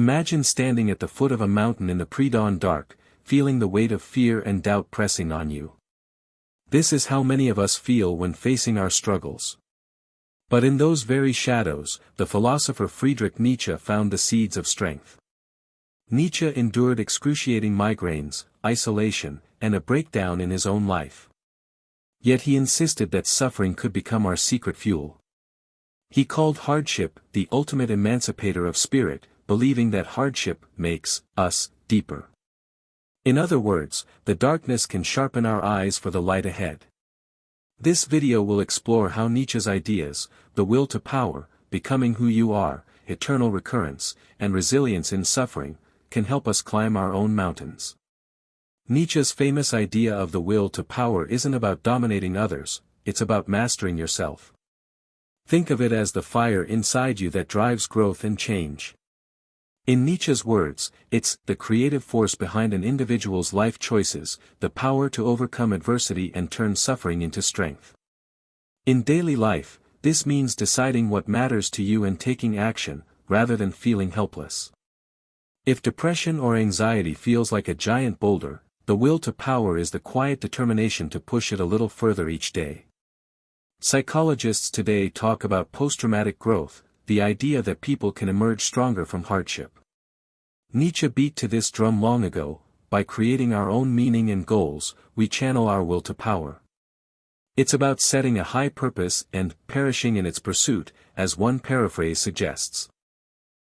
Imagine standing at the foot of a mountain in the pre-dawn dark, feeling the weight of fear and doubt pressing on you. This is how many of us feel when facing our struggles. But in those very shadows, the philosopher Friedrich Nietzsche found the seeds of strength. Nietzsche endured excruciating migraines, isolation, and a breakdown in his own life. Yet he insisted that suffering could become our secret fuel. He called hardship the ultimate emancipator of spirit, believing that hardship makes us deeper. In other words, the darkness can sharpen our eyes for the light ahead. This video will explore how Nietzsche's ideas, the will to power, becoming who you are, eternal recurrence, and resilience in suffering, can help us climb our own mountains. Nietzsche's famous idea of the will to power isn't about dominating others, it's about mastering yourself. Think of it as the fire inside you that drives growth and change. In Nietzsche's words, it's the creative force behind an individual's life choices, the power to overcome adversity and turn suffering into strength. In daily life, this means deciding what matters to you and taking action, rather than feeling helpless. If depression or anxiety feels like a giant boulder, the will to power is the quiet determination to push it a little further each day. Psychologists today talk about post-traumatic growth, the idea that people can emerge stronger from hardship. Nietzsche beat to this drum long ago, by creating our own meaning and goals, we channel our will to power. It's about setting a high purpose and perishing in its pursuit, as one paraphrase suggests.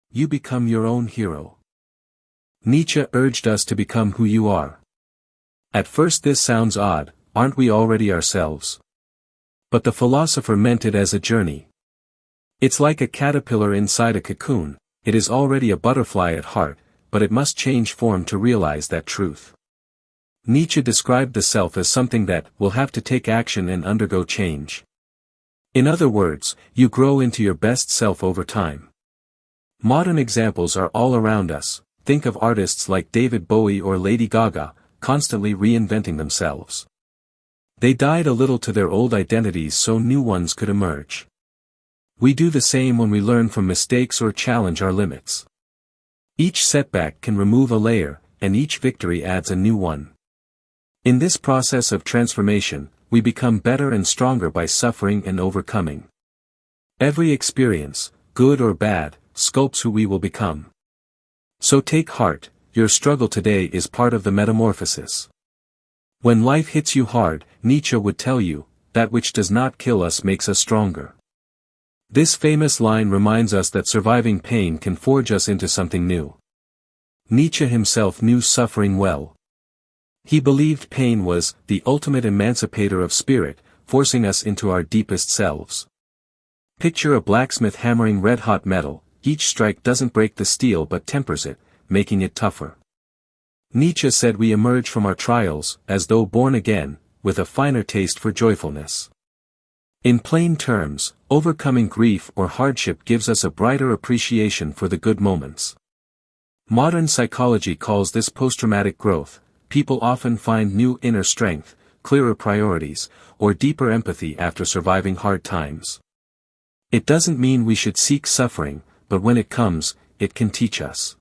You become your own hero. Nietzsche urged us to become who you are. At first this sounds odd, aren't we already ourselves? But the philosopher meant it as a journey. It's like a caterpillar inside a cocoon, it is already a butterfly at heart, but it must change form to realize that truth. Nietzsche described the self as something that will have to take action and undergo change. In other words, you grow into your best self over time. Modern examples are all around us, think of artists like David Bowie or Lady Gaga, constantly reinventing themselves. They died a little to their old identities so new ones could emerge. We do the same when we learn from mistakes or challenge our limits. Each setback can remove a layer, and each victory adds a new one. In this process of transformation, we become better and stronger by suffering and overcoming. Every experience, good or bad, sculpts who we will become. So take heart, your struggle today is part of the metamorphosis. When life hits you hard, Nietzsche would tell you, that which does not kill us makes us stronger. This famous line reminds us that surviving pain can forge us into something new. Nietzsche himself knew suffering well. He believed pain was the ultimate emancipator of spirit, forcing us into our deepest selves. Picture a blacksmith hammering red-hot metal, each strike doesn't break the steel but tempers it, making it tougher. Nietzsche said we emerge from our trials, as though born again, with a finer taste for joyfulness. In plain terms, overcoming grief or hardship gives us a brighter appreciation for the good moments. Modern psychology calls this post-traumatic growth. People often find new inner strength, clearer priorities, or deeper empathy after surviving hard times. It doesn't mean we should seek suffering, but when it comes, it can teach us.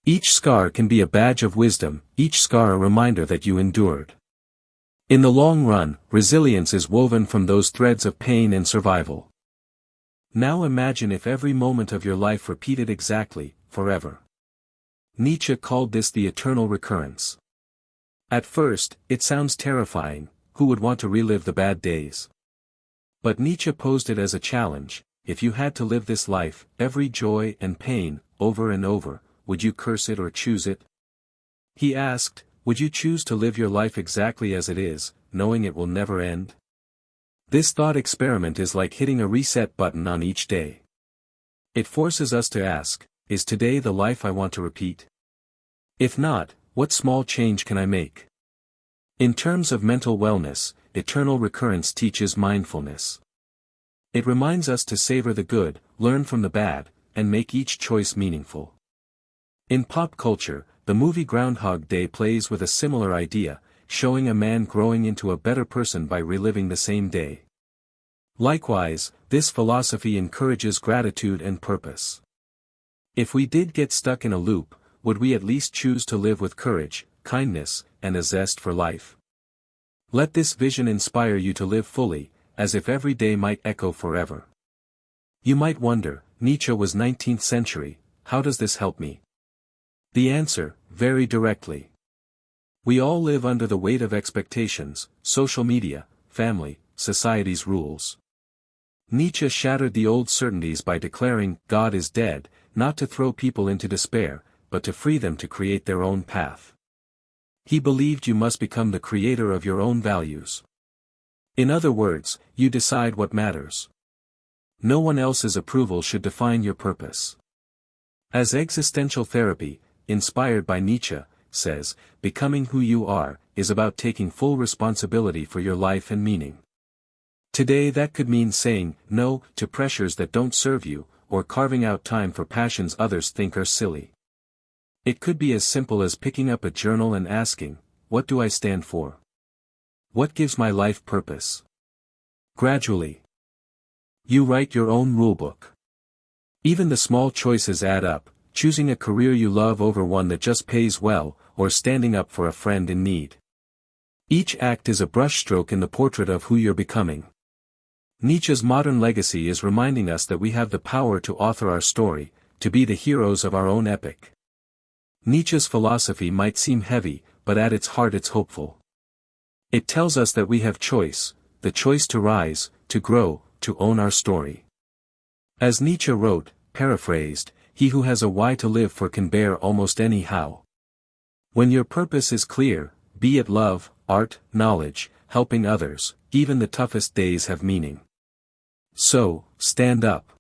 Each scar can be a badge of wisdom, each scar a reminder that you endured. In the long run, resilience is woven from those threads of pain and survival. Now imagine if every moment of your life repeated exactly, forever. Nietzsche called this the eternal recurrence. At first, it sounds terrifying, who would want to relive the bad days? But Nietzsche posed it as a challenge, if you had to live this life, every joy and pain, over and over, would you curse it or choose it? He asked, would you choose to live your life exactly as it is, knowing it will never end? This thought experiment is like hitting a reset button on each day. It forces us to ask, is today the life I want to repeat? If not, what small change can I make? In terms of mental wellness, Eternal Recurrence teaches mindfulness. It reminds us to savor the good, learn from the bad, and make each choice meaningful. In pop culture, the movie Groundhog Day plays with a similar idea, showing a man growing into a better person by reliving the same day. Likewise, this philosophy encourages gratitude and purpose. If we did get stuck in a loop, would we at least choose to live with courage, kindness, and a zest for life? Let this vision inspire you to live fully, as if every day might echo forever. You might wonder, Nietzsche was 19th century, how does this help me? The answer, very directly. We all live under the weight of expectations, social media, family, society's rules. Nietzsche shattered the old certainties by declaring, God is dead, not to throw people into despair, but to free them to create their own path. He believed you must become the creator of your own values. In other words, you decide what matters. No one else's approval should define your purpose. As existential therapy, inspired by Nietzsche, says, becoming who you are, is about taking full responsibility for your life and meaning. Today that could mean saying no to pressures that don't serve you, or carving out time for passions others think are silly. It could be as simple as picking up a journal and asking, what do I stand for? What gives my life purpose? Gradually, you write your own rulebook. Even the small choices add up, choosing a career you love over one that just pays well, or standing up for a friend in need. Each act is a brushstroke in the portrait of who you're becoming. Nietzsche's modern legacy is reminding us that we have the power to author our story, to be the heroes of our own epic. Nietzsche's philosophy might seem heavy, but at its heart it's hopeful. It tells us that we have choice, the choice to rise, to grow, to own our story. As Nietzsche wrote, paraphrased, he who has a why to live for can bear almost any how. When your purpose is clear, be it love, art, knowledge, helping others, even the toughest days have meaning. So, stand up.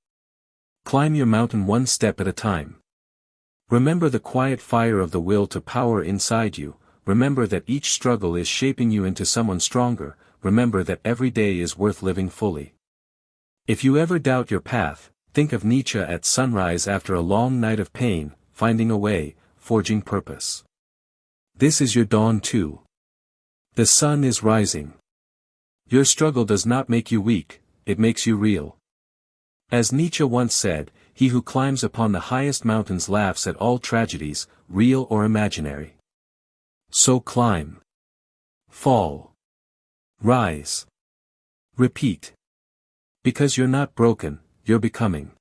Climb your mountain one step at a time. Remember the quiet fire of the will to power inside you, remember that each struggle is shaping you into someone stronger, remember that every day is worth living fully. If you ever doubt your path, think of Nietzsche at sunrise after a long night of pain, finding a way, forging purpose. This is your dawn too. The sun is rising. Your struggle does not make you weak, it makes you real. As Nietzsche once said, he who climbs upon the highest mountains laughs at all tragedies, real or imaginary. So climb. Fall. Rise. Repeat. Because you're not broken, you're becoming.